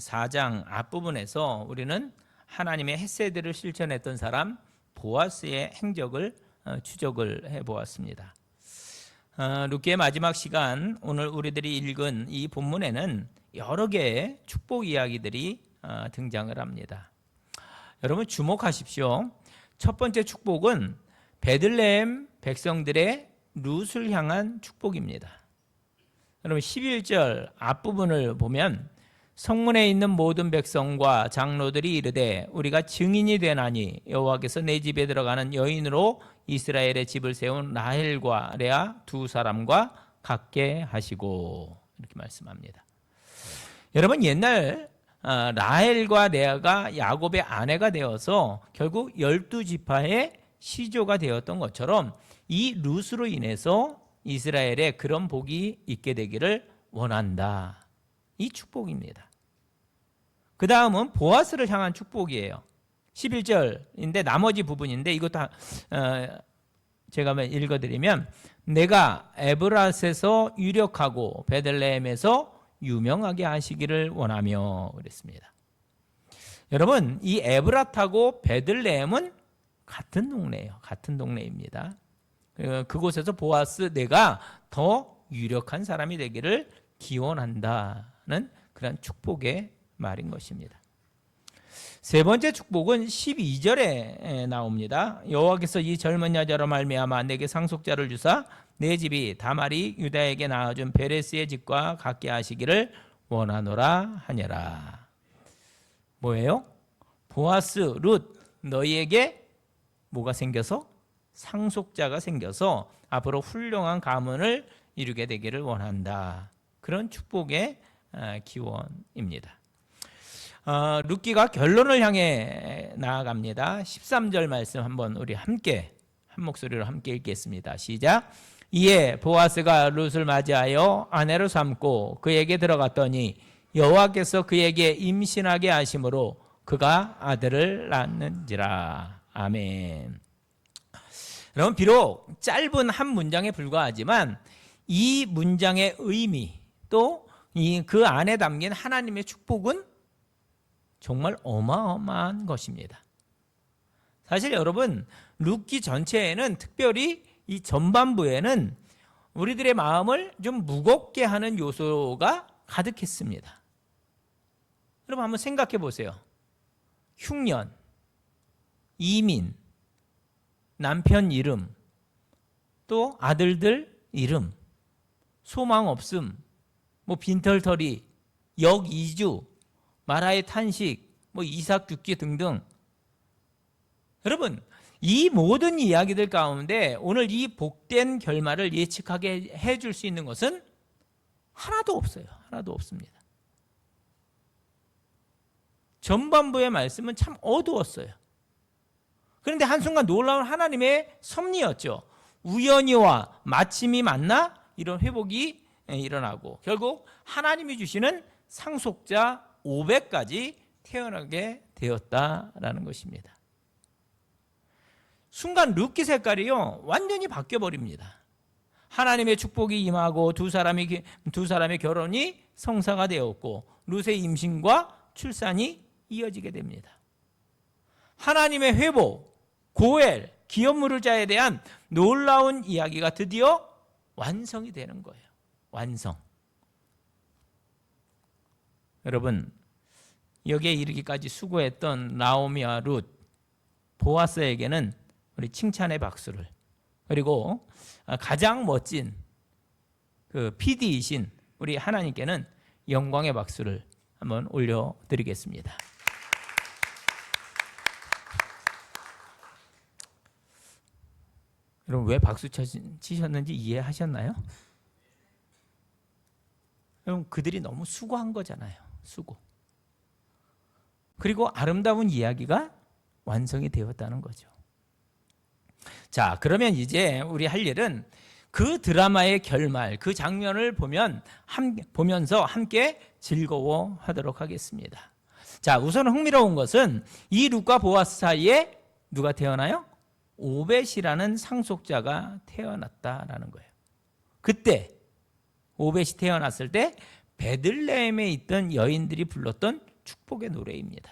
4장 앞부분에서 우리는 하나님의 헤세드를 실천했던 사람 보아스의 행적을 추적을 해보았습니다. 룻기의 마지막 시간, 오늘 우리들이 읽은 이 본문에는 여러 개의 축복 이야기들이 등장을 합니다. 여러분 주목하십시오. 첫 번째 축복은 베들레헴 백성들의 룻을 향한 축복입니다. 여러분 11절 앞부분을 보면 성문에 있는 모든 백성과 장로들이 이르되 우리가 증인이 되나니 여호와께서 내 집에 들어가는 여인으로 이스라엘의 집을 세운 라헬과 레아 두 사람과 같게 하시고, 이렇게 말씀합니다. 여러분 옛날 라헬과 레아가 야곱의 아내가 되어서 결국 12지파의 시조가 되었던 것처럼 이 룻으로 인해서 이스라엘에 그런 복이 있게 되기를 원한다. 이 축복입니다. 그 다음은 보아스를 향한 축복이에요. 11절인데 나머지 부분인데 이것도 제가 한번 읽어드리면 내가 에브랏에서 유력하고 베들레헴에서 유명하게 하시기를 원하며 그랬습니다. 여러분 이 에브랏하고 베들레헴은 같은 동네예요. 같은 동네입니다. 그곳에서 보아스 내가 더 유력한 사람이 되기를 기원한다는 그런 축복의 말인 것입니다. 세 번째 축복은 12절에 나옵니다. 여호와께서 이 젊은 여자로 말미암아 내게 상속자를 주사 내 집이 다말이 유다에게 낳아준 베레스의 집과 같게 하시기를 원하노라 하니라. 뭐예요? 보아스, 룻 너희에게 뭐가 생겨서? 상속자가 생겨서 앞으로 훌륭한 가문을 이루게 되기를 원한다. 그런 축복의 기원입니다. 룻기가 결론을 향해 나아갑니다. 13절 말씀 한번 우리 함께 한 목소리로 함께 읽겠습니다. 시작. 이에 보아스가 룻을 맞이하여 아내로 삼고 그에게 들어갔더니 여호와께서 그에게 임신하게 하심으로 그가 아들을 낳는지라. 아멘. 여러분 비록 짧은 한 문장에 불과하지만 이 문장의 의미 또 그 안에 담긴 하나님의 축복은 정말 어마어마한 것입니다. 사실 여러분 룻기 전체에는 특별히 이 전반부에는 우리들의 마음을 좀 무겁게 하는 요소가 가득했습니다. 여러분 한번 생각해 보세요. 흉년, 이민, 남편 이름, 또 아들들 이름, 소망 없음, 뭐 빈털터리, 역이주, 마라의 탄식, 뭐 이삭 죽기 등등. 여러분 이 모든 이야기들 가운데 오늘 이 복된 결말을 예측하게 해줄 수 있는 것은 하나도 없어요. 하나도 없습니다. 전반부의 말씀은 참 어두웠어요. 그런데 한순간 놀라운 하나님의 섭리였죠. 우연히와 마침이 만나 이런 회복이 일어나고 결국 하나님이 주시는 상속자 500까지 태어나게 되었다라는 것입니다. 순간 룻기 색깔이요 완전히 바뀌어버립니다. 하나님의 축복이 임하고 두 사람의 결혼이 성사가 되었고 룻의 임신과 출산이 이어지게 됩니다. 하나님의 회복, 고엘, 기업 물을 자에 대한 놀라운 이야기가 드디어 완성이 되는 거예요. 완성. 여러분 여기에 이르기까지 수고했던 나오미와 룻, 보아스에게는 우리 칭찬의 박수를, 그리고 가장 멋진 그 PD이신 우리 하나님께는 영광의 박수를 한번 올려드리겠습니다. 여러분 왜 박수 치셨는지 이해하셨나요? 여러분 그들이 너무 수고한 거잖아요. 수고. 그리고 아름다운 이야기가 완성이 되었다는 거죠. 자, 그러면 이제 우리 할 일은 그 드라마의 결말, 그 장면을 보면서 함께 즐거워하도록 하겠습니다. 자, 우선 흥미로운 것은 이 룻과 보아스 사이에 누가 태어나요? 오벳이라는 상속자가 태어났다라는 거예요. 그때 오벳이 태어났을 때 베들레헴에 있던 여인들이 불렀던 축복의 노래입니다.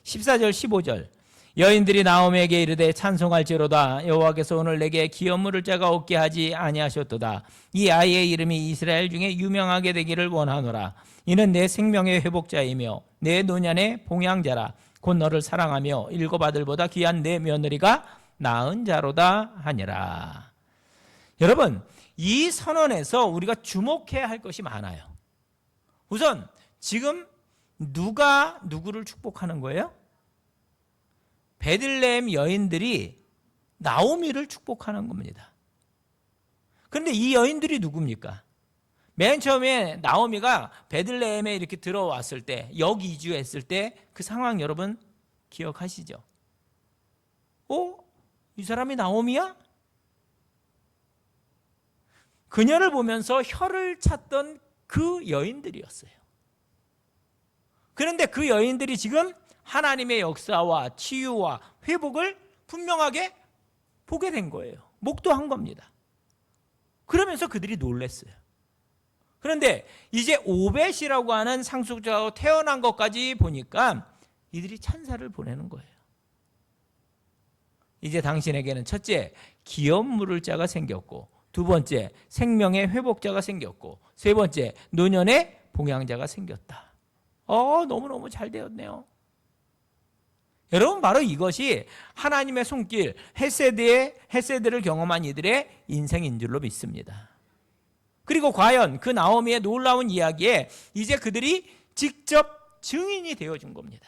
14절 15절 여인들이 나오미에게 이르되 찬송할지로다 여호와께서 오늘 내게 기업 물을 자가 없게 하지 아니하셨도다. 이 아이의 이름이 이스라엘 중에 유명하게 되기를 원하노라. 이는 내 생명의 회복자이며 내 노년의 봉양자라. 곧 너를 사랑하며 일곱 아들보다 귀한 내 며느리가 낳은 자로다 하니라. 여러분, 이 선언에서 우리가 주목해야 할 것이 많아요. 우선 지금 누가 누구를 축복하는 거예요? 베들레헴 여인들이 나오미를 축복하는 겁니다. 그런데 이 여인들이 누굽니까? 맨 처음에 나오미가 베들레헴에 이렇게 들어왔을 때, 여기 이주했을 때 그 상황 여러분 기억하시죠? 이 사람이 나오미야? 그녀를 보면서 혀를 찾던 그 여인들이었어요. 그런데 그 여인들이 지금 하나님의 역사와 치유와 회복을 분명하게 보게 된 거예요. 목도한 겁니다. 그러면서 그들이 놀랐어요. 그런데 이제 오벳이라고 하는 상속자가 태어난 것까지 보니까 이들이 찬사를 보내는 거예요. 이제 당신에게는 첫째, 기업 물을 자가 생겼고, 두 번째, 생명의 회복자가 생겼고, 세 번째, 노년의 봉양자가 생겼다. 너무너무 잘 되었네요. 여러분, 바로 이것이 하나님의 손길, 헤세드를 경험한 이들의 인생인 줄로 믿습니다. 그리고 과연 그 나오미의 놀라운 이야기에 이제 그들이 직접 증인이 되어준 겁니다.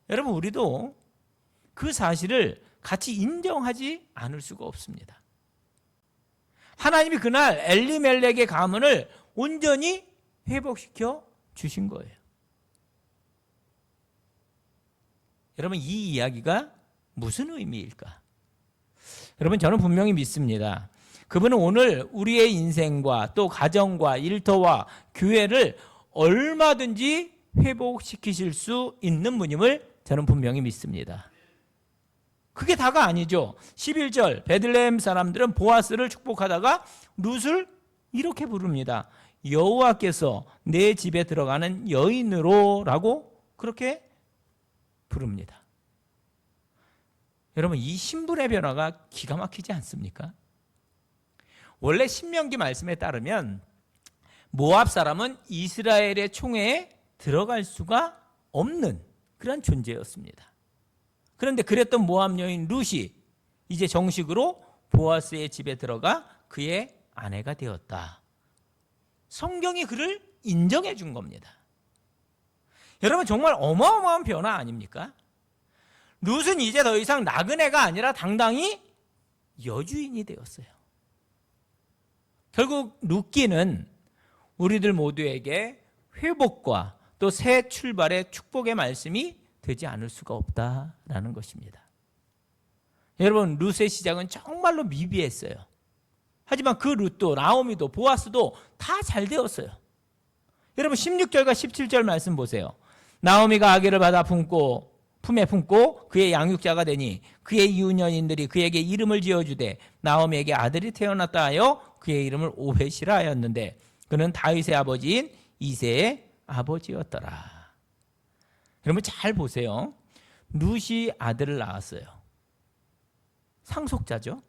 여러분, 우리도 그 사실을 같이 인정하지 않을 수가 없습니다. 하나님이 그날 엘리멜렉의 가문을 온전히 회복시켜 주신 거예요. 여러분, 이 이야기가 무슨 의미일까? 여러분, 저는 분명히 믿습니다. 그분은 오늘 우리의 인생과 또 가정과 일터와 교회를 얼마든지 회복시키실 수 있는 분임을 저는 분명히 믿습니다. 그게 다가 아니죠. 11절 베들레헴 사람들은 보아스를 축복하다가 룻을 이렇게 부릅니다. 여호와께서 내 집에 들어가는 여인으로 라고 그렇게 부릅니다. 여러분, 이 신분의 변화가 기가 막히지 않습니까? 원래 신명기 말씀에 따르면 모압 사람은 이스라엘의 총회에 들어갈 수가 없는 그런 존재였습니다. 그런데 그랬던 모압 여인 룻이 이제 정식으로 보아스의 집에 들어가 그의 아내가 되었다. 성경이 그를 인정해 준 겁니다. 여러분, 정말 어마어마한 변화 아닙니까? 룻은 이제 더 이상 나그네가 아니라 당당히 여주인이 되었어요. 결국 룻기는 우리들 모두에게 회복과 또 새 출발의 축복의 말씀이 되지 않을 수가 없다라는 것입니다. 여러분, 룻의 시작은 정말로 미비했어요. 하지만 그 룻도 나오미도 보아스도 다 잘 되었어요. 여러분, 16절과 17절 말씀 보세요. 나오미가 아기를 받아 품에 품고 그의 양육자가 되니 그의 이웃여인들이 그에게 이름을 지어주되 나오미에게 아들이 태어났다 하여 그의 이름을 오벳이라 하였는데 그는 다윗의 아버지인 이새의 아버지였더라. 여러분, 잘 보세요. 룻이 아들을 낳았어요. 상속자죠.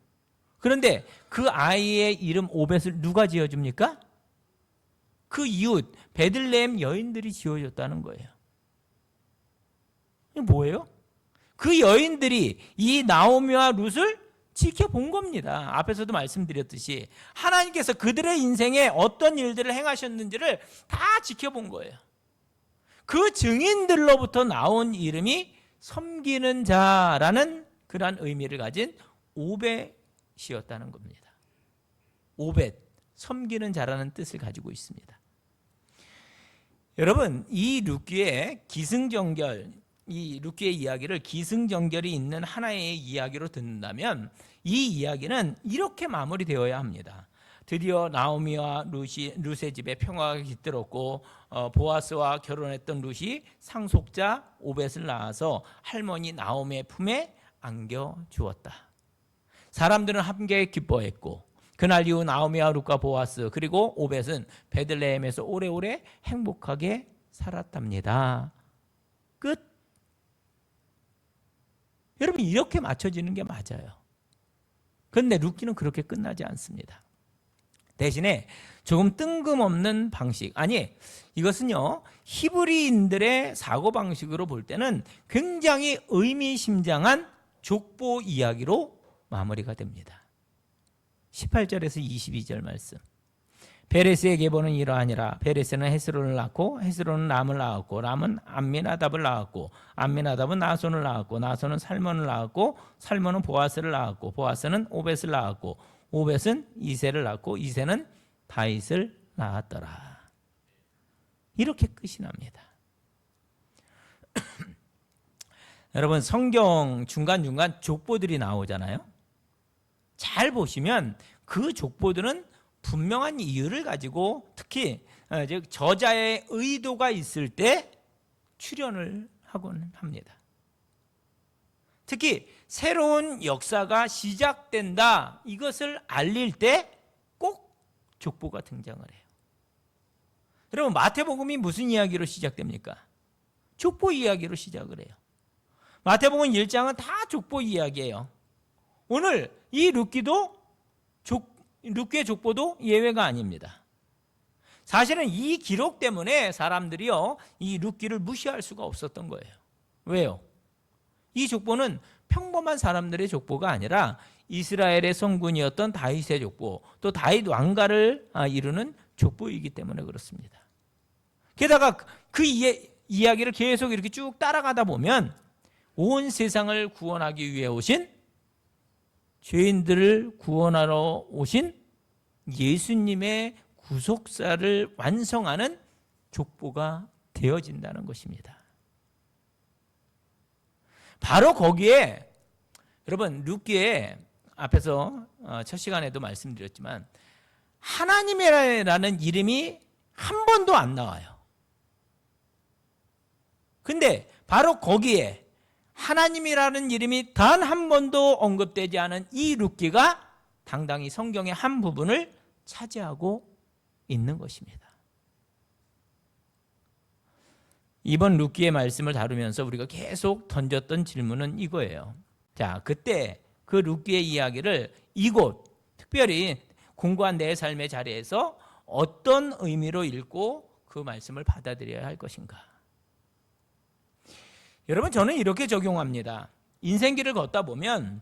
그런데 그 아이의 이름 오벳을 누가 지어줍니까? 그 이웃 베들레헴 여인들이 지어줬다는 거예요. 이게 뭐예요? 그 여인들이 이 나오미와 룻을 지켜본 겁니다. 앞에서도 말씀드렸듯이 하나님께서 그들의 인생에 어떤 일들을 행하셨는지를 다 지켜본 거예요. 그 증인들로부터 나온 이름이 섬기는 자라는 그러한 의미를 가진 오벳이었다는 겁니다. 오벳, 섬기는 자라는 뜻을 가지고 있습니다. 여러분, 이 룻기의 기승전결, 이 룻기의 이야기를 기승전결이 있는 하나의 이야기로 듣는다면 이 이야기는 이렇게 마무리되어야 합니다. 드디어 나오미와 룻의 집에 평화가 깃들었고 보아스와 결혼했던 룻이 상속자 오벳을 낳아서 할머니 나오미의 품에 안겨 주었다. 사람들은 함께 기뻐했고 그날 이후 나오미와 룻과 보아스 그리고 오벳은 베들레헴에서 오래오래 행복하게 살았답니다. 끝. 여러분 이렇게 맞춰지는 게 맞아요. 그런데 룻기는 그렇게 끝나지 않습니다. 대신에 조금 뜬금없는 방식, 아니 이것은요 히브리인들의 사고방식으로 볼 때는 굉장히 의미심장한 족보 이야기로 마무리가 됩니다. 18절에서 22절 말씀. 베레스의 계보는 이러하니라. 베레스는 헤스론을 낳고 헤스론은 람을 낳았고 람은 암미나답을 낳았고 암미나답은 나손을 낳았고 나손은 살몬을 낳았고 살몬은 보아스를 낳았고 보아스는 오벳을 낳았고 오벳은 이새를 낳고 이새는 다윗을 낳았더라. 이렇게 끝이 납니다. 여러분 성경 중간중간 족보들이 나오잖아요. 잘 보시면 그 족보들은 분명한 이유를 가지고 특히 저자의 의도가 있을 때 출연을 하곤 합니다. 특히 새로운 역사가 시작된다 이것을 알릴 때 꼭 족보가 등장을 해요. 여러분 마태복음이 무슨 이야기로 시작됩니까? 족보 이야기로 시작을 해요. 마태복음 1장은 다 족보 이야기예요. 오늘 이 룻기의 족보도 예외가 아닙니다. 사실은 이 기록 때문에 사람들이요 이 룻기를 무시할 수가 없었던 거예요. 왜요? 이 족보는 평범한 사람들의 족보가 아니라 이스라엘의 성군이었던 다윗의 족보, 또 다윗 왕가를 이루는 족보이기 때문에 그렇습니다. 게다가 그 이야기를 계속 이렇게 쭉 따라가다 보면 온 세상을 구원하기 위해 오신 죄인들을 구원하러 오신 예수님의 구속사를 완성하는 족보가 되어진다는 것입니다. 바로 거기에 여러분 룻기에 앞에서 첫 시간에도 말씀드렸지만 하나님이라는 이름이 한 번도 안 나와요. 근데 바로 거기에 하나님이라는 이름이 단 한 번도 언급되지 않은 이 룻기가 당당히 성경의 한 부분을 차지하고 있는 것입니다. 이번 룻기의 말씀을 다루면서 우리가 계속 던졌던 질문은 이거예요. 자, 그때 그 룻기의 이야기를 이곳 특별히 공고한 내 삶의 자리에서 어떤 의미로 읽고 그 말씀을 받아들여야 할 것인가? 여러분 저는 이렇게 적용합니다. 인생길을 걷다 보면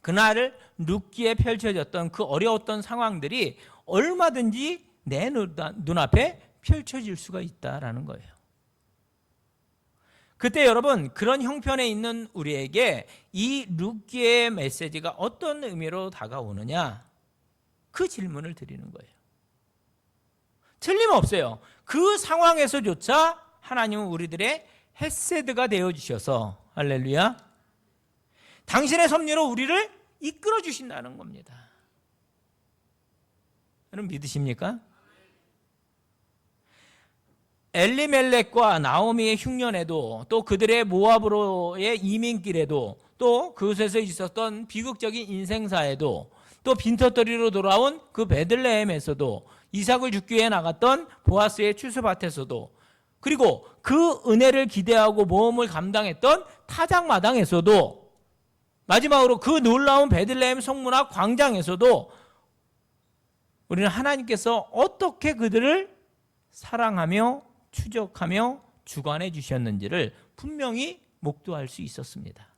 그날 룻기에 펼쳐졌던 그 어려웠던 상황들이 얼마든지 내 눈앞에 펼쳐질 수가 있다라는 거예요. 그때 여러분 그런 형편에 있는 우리에게 이 룻기의 메시지가 어떤 의미로 다가오느냐 그 질문을 드리는 거예요. 틀림없어요. 그 상황에서조차 하나님은 우리들의 헤세드가 되어주셔서 할렐루야 당신의 섭리로 우리를 이끌어 주신다는 겁니다. 여러분 믿으십니까? 엘리멜렉과 나오미의 흉년에도 또 그들의 모압으로의 이민길에도 또 그곳에서 있었던 비극적인 인생사에도 또 빈터터리로 돌아온 그 베들레헴에서도 이삭을 죽기 위해 나갔던 보아스의 추수밭에서도 그리고 그 은혜를 기대하고 모험을 감당했던 타작마당에서도 마지막으로 그 놀라운 베들레헴 성문화 광장에서도 우리는 하나님께서 어떻게 그들을 사랑하며 추적하며 주관해 주셨는지를 분명히 목도할 수 있었습니다.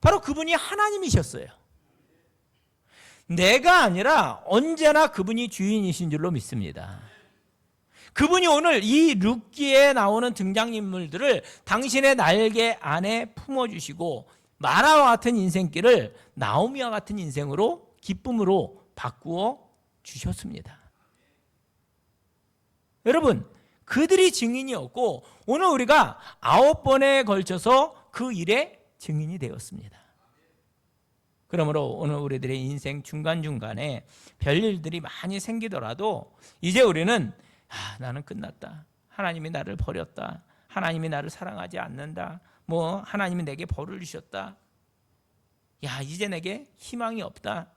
바로 그분이 하나님이셨어요. 내가 아니라 언제나 그분이 주인이신 줄로 믿습니다. 그분이 오늘 이 룻기에 나오는 등장인물들을 당신의 날개 안에 품어주시고 마라와 같은 인생길을 나오미와 같은 인생으로 기쁨으로 바꾸어 주셨습니다. 여러분 그들이 증인이었고 오늘 우리가 9번에 걸쳐서 그 일의 증인이 되었습니다. 그러므로 오늘 우리들의 인생 중간중간에 별일들이 많이 생기더라도 이제 우리는 나는 끝났다. 하나님이 나를 버렸다. 하나님이 나를 사랑하지 않는다. 하나님이 내게 벌을 주셨다. 이제 내게 희망이 없다.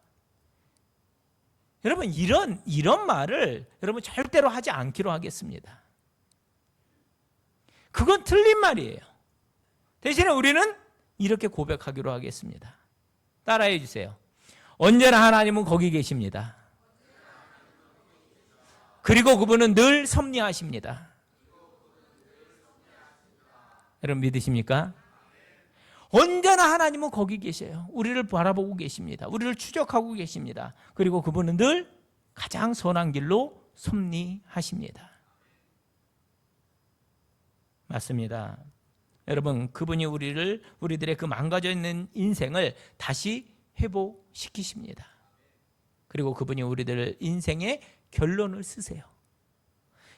여러분 이런 말을 여러분 절대로 하지 않기로 하겠습니다. 그건 틀린 말이에요. 대신에 우리는 이렇게 고백하기로 하겠습니다. 따라해 주세요. 언제나 하나님은 거기 계십니다. 그리고 그분은 늘 섭리하십니다. 여러분 믿으십니까? 언제나 하나님은 거기 계셔요. 우리를 바라보고 계십니다. 우리를 추적하고 계십니다. 그리고 그분은 늘 가장 선한 길로 섭리하십니다. 맞습니다. 여러분, 그분이 우리들의 그 망가져 있는 인생을 다시 회복시키십니다. 그리고 그분이 우리들 인생의 결론을 쓰세요.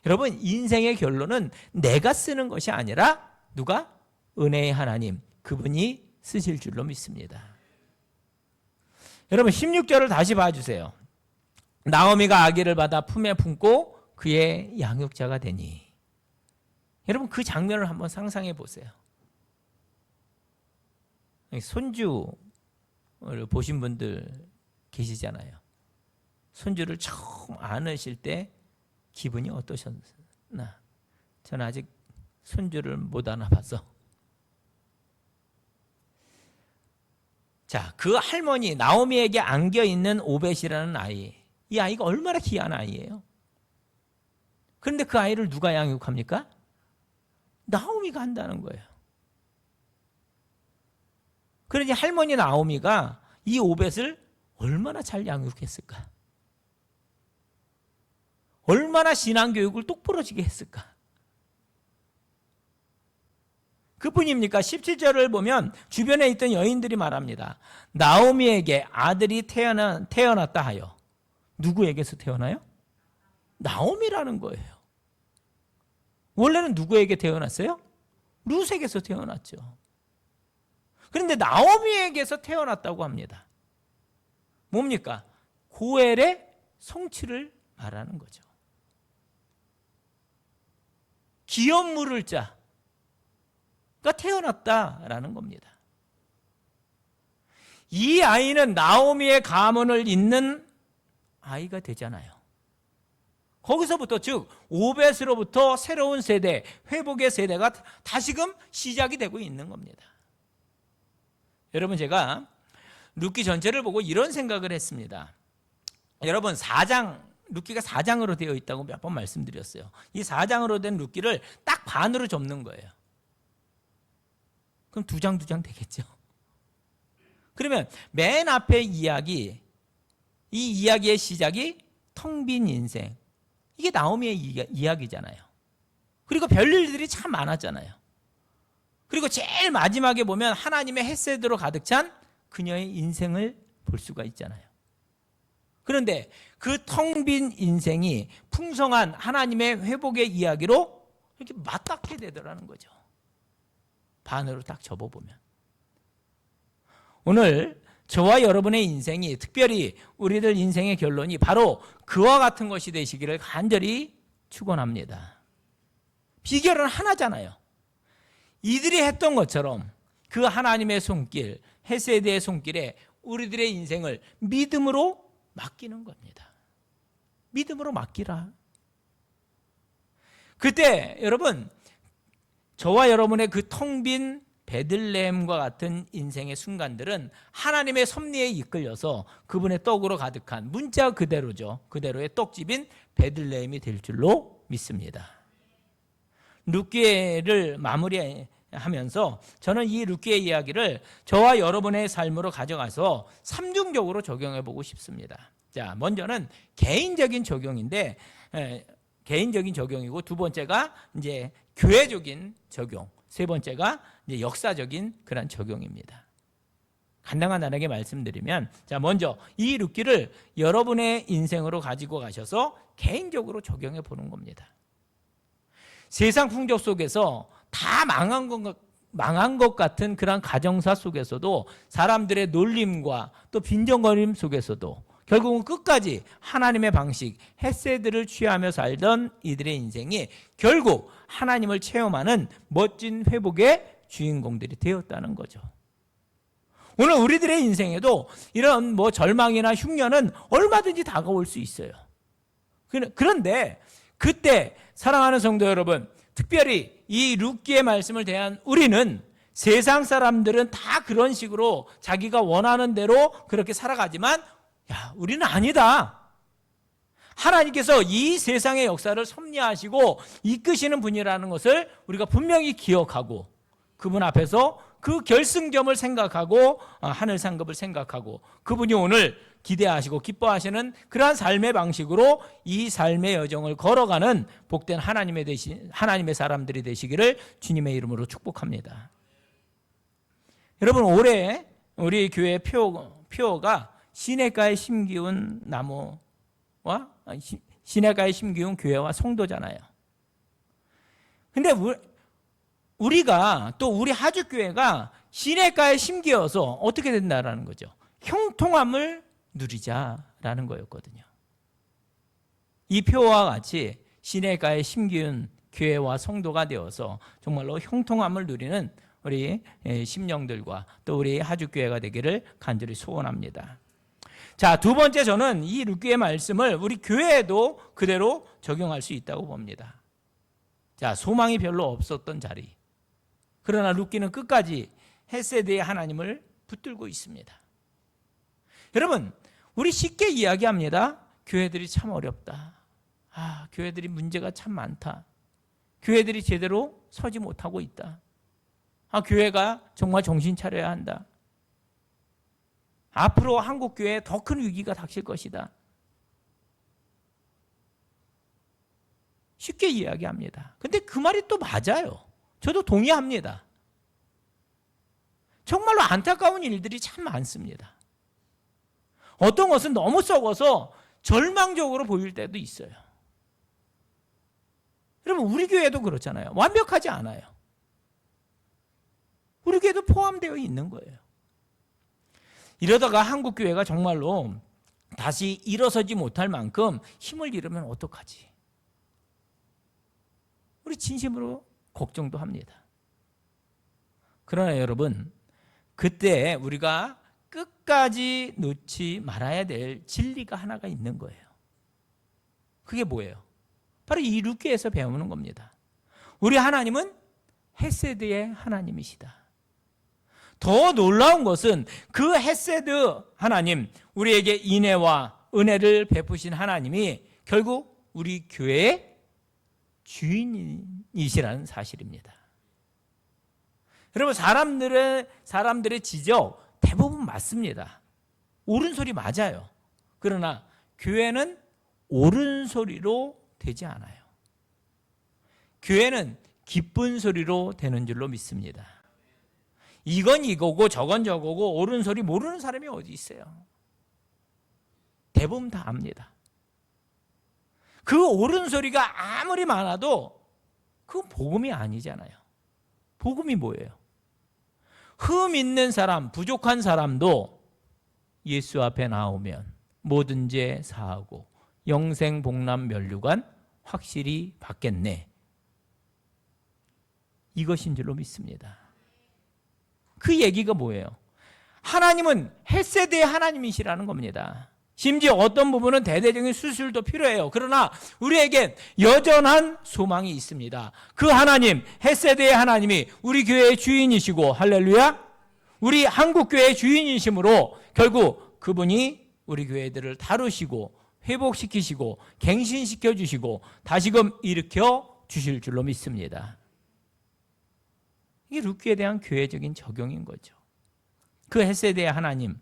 여러분, 인생의 결론은 내가 쓰는 것이 아니라 누가? 은혜의 하나님, 그분이 쓰실 줄로 믿습니다. 여러분 16절을 다시 봐주세요. 나오미가 아기를 받아 품에 품고 그의 양육자가 되니. 여러분 그 장면을 한번 상상해 보세요. 손주를 보신 분들 계시잖아요. 손주를 처음 안으실 때 기분이 어떠셨나? 저는 아직 손주를 못 안아봐서. 자, 그 할머니 나오미에게 안겨있는 오벳이라는 아이, 이 아이가 얼마나 귀한 아이예요. 그런데 그 아이를 누가 양육합니까? 나오미가 한다는 거예요. 그러니 할머니 나오미가 이 오벳을 얼마나 잘 양육했을까? 얼마나 신앙교육을 똑부러지게 했을까? 그뿐입니까? 17절을 보면 주변에 있던 여인들이 말합니다. 나오미에게 아들이 태어났다 하여. 누구에게서 태어나요? 나오미라는 거예요. 원래는 누구에게 태어났어요? 룻에게서 태어났죠. 그런데 나오미에게서 태어났다고 합니다. 뭡니까? 고엘의 성취를 말하는 거죠. 기업 물을 자가 태어났다라는 겁니다. 이 아이는 나오미의 가문을 잇는 아이가 되잖아요. 거기서부터 즉 오벳으로부터 새로운 세대, 회복의 세대가 다시금 시작이 되고 있는 겁니다. 여러분 제가 룻기 전체를 보고 이런 생각을 했습니다. 여러분 4장, 룻기가 4장으로 되어 있다고 몇 번 말씀드렸어요. 이 4장으로 된 룻기를 딱 반으로 접는 거예요. 그럼 2장 되겠죠. 그러면 맨 앞에 이야기, 이 이야기의 시작이 텅 빈 인생, 이게 나오미의 이야기잖아요. 그리고 별일들이 참 많았잖아요. 그리고 제일 마지막에 보면 하나님의 헤세드로 가득 찬 그녀의 인생을 볼 수가 있잖아요. 그런데 그 텅 빈 인생이 풍성한 하나님의 회복의 이야기로 이렇게 맞닿게 되더라는 거죠. 반으로 딱 접어보면. 오늘 저와 여러분의 인생이, 특별히 우리들 인생의 결론이 바로 그와 같은 것이 되시기를 간절히 축원합니다. 비결은 하나잖아요. 이들이 했던 것처럼 그 하나님의 손길, 헤세드의 손길에 우리들의 인생을 믿음으로 맡기는 겁니다. 믿음으로 맡기라. 그때 여러분, 저와 여러분의 그 텅 빈 베들레헴과 같은 인생의 순간들은 하나님의 섭리에 이끌려서 그분의 떡으로 가득한 문자 그대로죠. 그대로의 떡집인 베들레헴이 될 줄로 믿습니다. 룻기를 마무리하면서 저는 이 룻기의 이야기를 저와 여러분의 삶으로 가져가서 삼중적으로 적용해 보고 싶습니다. 자, 먼저는 개인적인 적용인데, 개인적인 적용이고, 두 번째가 이제 교회적인 적용, 세 번째가 이제 역사적인 그런 적용입니다. 간단하게 말씀드리면, 자, 먼저 이 룻기를 여러분의 인생으로 가지고 가셔서 개인적으로 적용해 보는 겁니다. 세상 풍조 속에서 다 망한 것 같은 그런 가정사 속에서도 사람들의 놀림과 또 빈정거림 속에서도 결국은 끝까지 하나님의 방식, 헤세드를 취하며 살던 이들의 인생이 결국 하나님을 체험하는 멋진 회복의 주인공들이 되었다는 거죠. 오늘 우리들의 인생에도 이런 뭐 절망이나 흉년은 얼마든지 다가올 수 있어요. 그런데 그때 사랑하는 성도 여러분, 특별히 이 룻기의 말씀을 대한 우리는 세상 사람들은 다 그런 식으로 자기가 원하는 대로 그렇게 살아가지만 우리는 아니다. 하나님께서 이 세상의 역사를 섭리하시고 이끄시는 분이라는 것을 우리가 분명히 기억하고 그분 앞에서 그 결승점을 생각하고 하늘 상급을 생각하고 그분이 오늘 기대하시고 기뻐하시는 그러한 삶의 방식으로 이 삶의 여정을 걸어가는 복된 하나님의 사람들이 되시기를 주님의 이름으로 축복합니다. 여러분, 올해 우리 교회 표어가 시냇가에 심기운 나무와 시냇가에 심기운 교회와 성도잖아요. 근데 우리가 또 우리 하주교회가 시냇가에 심기어서 어떻게 된다라는 거죠? 형통함을 누리자라는 거였거든요. 이 표와 같이 시냇가에 심기운 교회와 성도가 되어서 정말로 형통함을 누리는 우리 심령들과 또 우리 하주교회가 되기를 간절히 소원합니다. 자, 두 번째, 저는 이 룻기의 말씀을 우리 교회에도 그대로 적용할 수 있다고 봅니다. 자, 소망이 별로 없었던 자리. 그러나 룻기는 끝까지 헤세드의 하나님을 붙들고 있습니다. 여러분, 우리 쉽게 이야기합니다. 교회들이 참 어렵다. 교회들이 문제가 참 많다. 교회들이 제대로 서지 못하고 있다. 교회가 정말 정신 차려야 한다. 앞으로 한국 교회에 더 큰 위기가 닥칠 것이다. 쉽게 이야기합니다. 근데 그 말이 또 맞아요. 저도 동의합니다. 정말로 안타까운 일들이 참 많습니다. 어떤 것은 너무 썩어서 절망적으로 보일 때도 있어요. 여러분, 우리 교회도 그렇잖아요. 완벽하지 않아요. 우리 교회도 포함되어 있는 거예요. 이러다가 한국 교회가 정말로 다시 일어서지 못할 만큼 힘을 잃으면 어떡하지? 우리 진심으로 걱정도 합니다. 그러나 여러분, 그때 우리가 끝까지 놓지 말아야 될 진리가 하나가 있는 거예요. 그게 뭐예요? 바로 이 룻기에서 배우는 겁니다. 우리 하나님은 헤세드의 하나님이시다. 더 놀라운 것은 그 헤세드 하나님, 우리에게 인애와 은혜를 베푸신 하나님이 결국 우리 교회의 주인이시라는 사실입니다. 여러분, 사람들의 지적 대부분 맞습니다. 옳은 소리 맞아요. 그러나 교회는 옳은 소리로 되지 않아요. 교회는 기쁜 소리로 되는 줄로 믿습니다. 이건 이거고 저건 저거고 옳은 소리 모르는 사람이 어디 있어요? 대부분 다 압니다. 그 옳은 소리가 아무리 많아도 그건 복음이 아니잖아요. 복음이 뭐예요? 흠 있는 사람, 부족한 사람도 예수 앞에 나오면 모든 죄 사하고 영생 복람 면류관 확실히 받겠네. 이것인 줄로 믿습니다. 그 얘기가 뭐예요? 하나님은 헤세드의 하나님이시라는 겁니다. 심지어 어떤 부분은 대대적인 수술도 필요해요. 그러나 우리에겐 여전한 소망이 있습니다. 그 하나님, 헤세드의 하나님이 우리 교회의 주인이시고, 할렐루야, 우리 한국교회의 주인이시므로 결국 그분이 우리 교회들을 다루시고 회복시키시고 갱신시켜 주시고 다시금 일으켜 주실 줄로 믿습니다. 이게 룻기에 대한 교회적인 적용인 거죠. 그 헤세드의 하나님,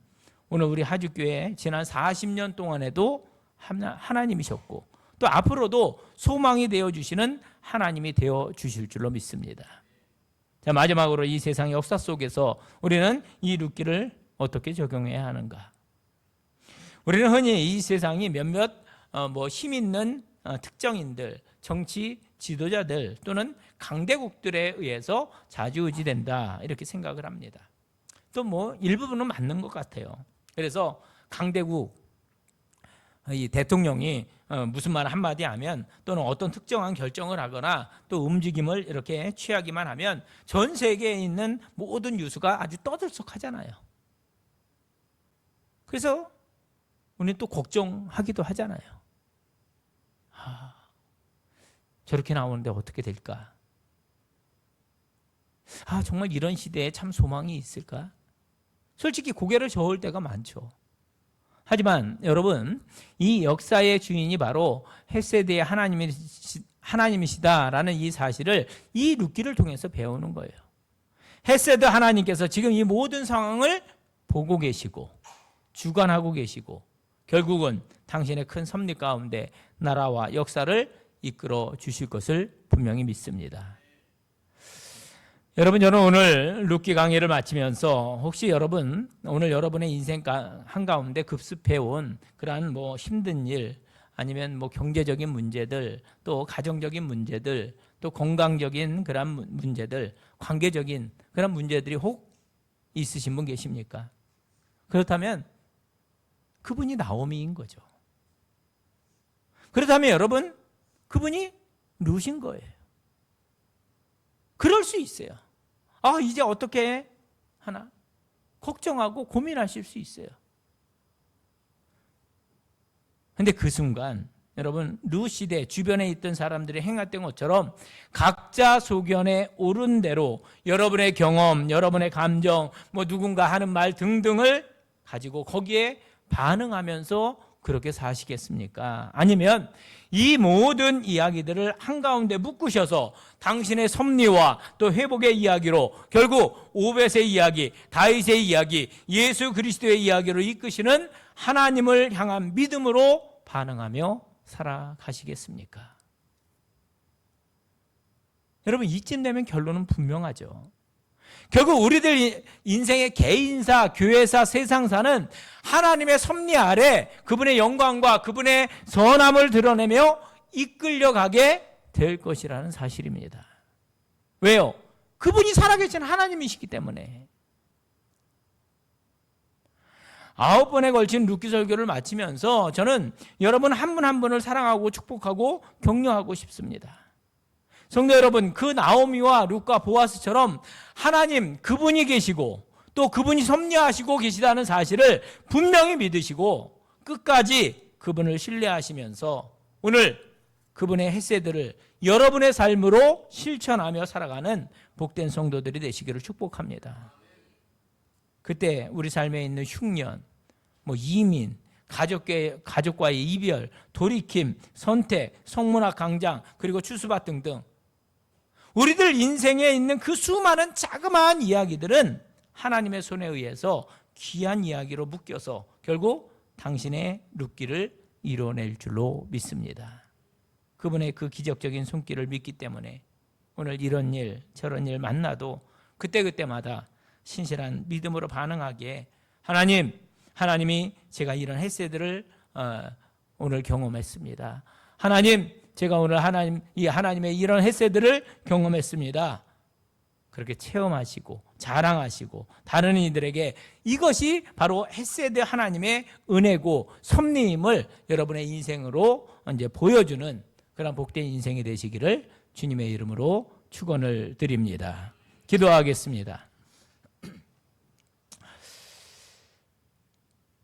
오늘 우리 하주교회 지난 40년 동안에도 하나님이셨고 또 앞으로도 소망이 되어주시는 하나님이 되어주실 줄로 믿습니다. 자, 마지막으로 이 세상의 역사 속에서 우리는 이 룻기를 어떻게 적용해야 하는가? 우리는 흔히 이 세상이 몇몇 힘 있는 특정인들, 정치 지도자들 또는 강대국들에 의해서 좌지우지된다 이렇게 생각을 합니다. 또 일부분은 맞는 것 같아요. 그래서 강대국 이 대통령이 무슨 말 한마디 하면 또는 어떤 특정한 결정을 하거나 또 움직임을 이렇게 취하기만 하면 전 세계에 있는 모든 유수가 아주 떠들썩하잖아요. 그래서 우리는 또 걱정하기도 하잖아요. 저렇게 나오는데 어떻게 될까? 정말 이런 시대에 참 소망이 있을까? 솔직히 고개를 저을 때가 많죠. 하지만 여러분, 이 역사의 주인이 바로 헷세드의 하나님이시다라는 이 사실을 이 룻기를 통해서 배우는 거예요. 헷세드 하나님께서 지금 이 모든 상황을 보고 계시고 주관하고 계시고 결국은 당신의 큰 섭리 가운데 나라와 역사를 이끌어 주실 것을 분명히 믿습니다. 여러분, 저는 오늘 룻기 강의를 마치면서 혹시 여러분 오늘 여러분의 인생 한가운데 급습해온 그러한 힘든 일, 아니면 경제적인 문제들, 또 가정적인 문제들, 또 건강적인 그런 문제들, 관계적인 그런 문제들이 혹 있으신 분 계십니까? 그렇다면 그분이 나오미인 거죠. 그렇다면 여러분, 그분이 룻인 거예요. 그럴 수 있어요. 이제 어떻게 하나? 걱정하고 고민하실 수 있어요. 근데 그 순간 여러분, 룻 시대 주변에 있던 사람들이 행했던 것처럼 각자 소견에 옳은 대로 여러분의 경험, 여러분의 감정, 누군가 하는 말 등등을 가지고 거기에 반응하면서 그렇게 사시겠습니까? 아니면 이 모든 이야기들을 한가운데 묶으셔서 당신의 섭리와 또 회복의 이야기로 결국 오벳의 이야기, 다윗의 이야기, 예수 그리스도의 이야기로 이끄시는 하나님을 향한 믿음으로 반응하며 살아가시겠습니까? 여러분, 이쯤 되면 결론은 분명하죠. 결국 우리들 인생의 개인사, 교회사, 세상사는 하나님의 섭리 아래 그분의 영광과 그분의 선함을 드러내며 이끌려가게 될 것이라는 사실입니다. 왜요? 그분이 살아계신 하나님이시기 때문에. 9번에 걸친 룻기 설교를 마치면서 저는 여러분 한 분 한 분을 사랑하고 축복하고 격려하고 싶습니다. 성도 여러분, 그 나오미와 룻과 보아스처럼 하나님 그분이 계시고 또 그분이 섭리하시고 계시다는 사실을 분명히 믿으시고 끝까지 그분을 신뢰하시면서 오늘 그분의 헷세들을 여러분의 삶으로 실천하며 살아가는 복된 성도들이 되시기를 축복합니다. 그때 우리 삶에 있는 흉년, 이민, 가족과의 이별, 돌이킴, 선택, 성문학 강장, 그리고 추수밭 등등 우리들 인생에 있는 그 수많은 자그마한 이야기들은 하나님의 손에 의해서 귀한 이야기로 묶여서 결국 당신의 룻기를 이뤄낼 줄로 믿습니다. 그분의 그 기적적인 손길을 믿기 때문에 오늘 이런 일 저런 일 만나도 그때그때마다 신실한 믿음으로 반응하기에 하나님이 제가 이런 헷세들을 오늘 경험했습니다. 하나님, 제가 오늘 하나님의 이런 헷세들을 경험했습니다. 그렇게 체험하시고 자랑하시고 다른 이들에게 이것이 바로 헷세드 하나님의 은혜고 섭리임을 여러분의 인생으로 이제 보여주는 그런 복된 인생이 되시기를 주님의 이름으로 축원을 드립니다. 기도하겠습니다.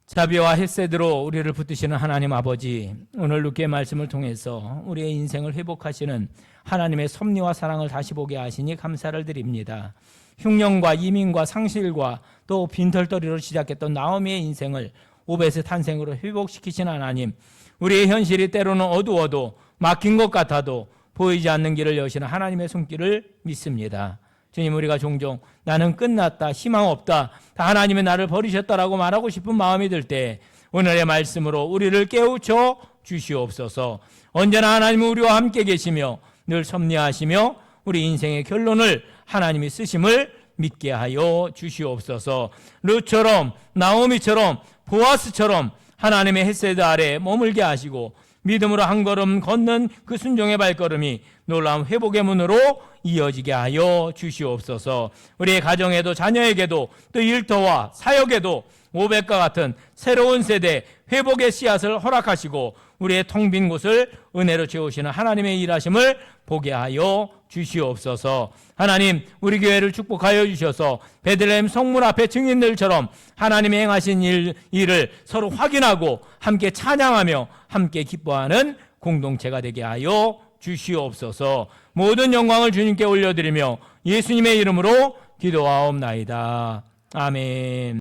자비와 헷세드로 우리를 붙드시는 하나님 아버지, 오늘 룻기의 말씀을 통해서 우리의 인생을 회복하시는 하나님의 섭리와 사랑을 다시 보게 하시니 감사를 드립니다. 흉년과 이민과 상실과 또 빈털터리로 시작했던 나오미의 인생을 오벳의 탄생으로 회복시키신 하나님, 우리의 현실이 때로는 어두워도 막힌 것 같아도 보이지 않는 길을 여시는 하나님의 손길을 믿습니다. 주님, 우리가 종종 나는 끝났다, 희망 없다, 다 하나님이 나를 버리셨다라고 말하고 싶은 마음이 들 때 오늘의 말씀으로 우리를 깨우쳐 주시옵소서. 언제나 하나님은 우리와 함께 계시며 늘 섭리하시며 우리 인생의 결론을 하나님이 쓰심을 믿게 하여 주시옵소서. 룻처럼 나오미처럼 보아스처럼 하나님의 헷세드 아래 머물게 하시고 믿음으로 한 걸음 걷는 그 순종의 발걸음이 놀라운 회복의 문으로 이어지게 하여 주시옵소서. 우리의 가정에도 자녀에게도 또 일터와 사역에도 오벳과 같은 새로운 세대 회복의 씨앗을 허락하시고 우리의 텅 빈 곳을 은혜로 채우시는 하나님의 일하심을 보게 하여 주시옵소서. 하나님, 우리 교회를 축복하여 주셔서 베들레헴 성문 앞에 증인들처럼 하나님이 행하신 일을 서로 확인하고 함께 찬양하며 함께 기뻐하는 공동체가 되게 하여 주시옵소서. 모든 영광을 주님께 올려드리며 예수님의 이름으로 기도하옵나이다. 아멘.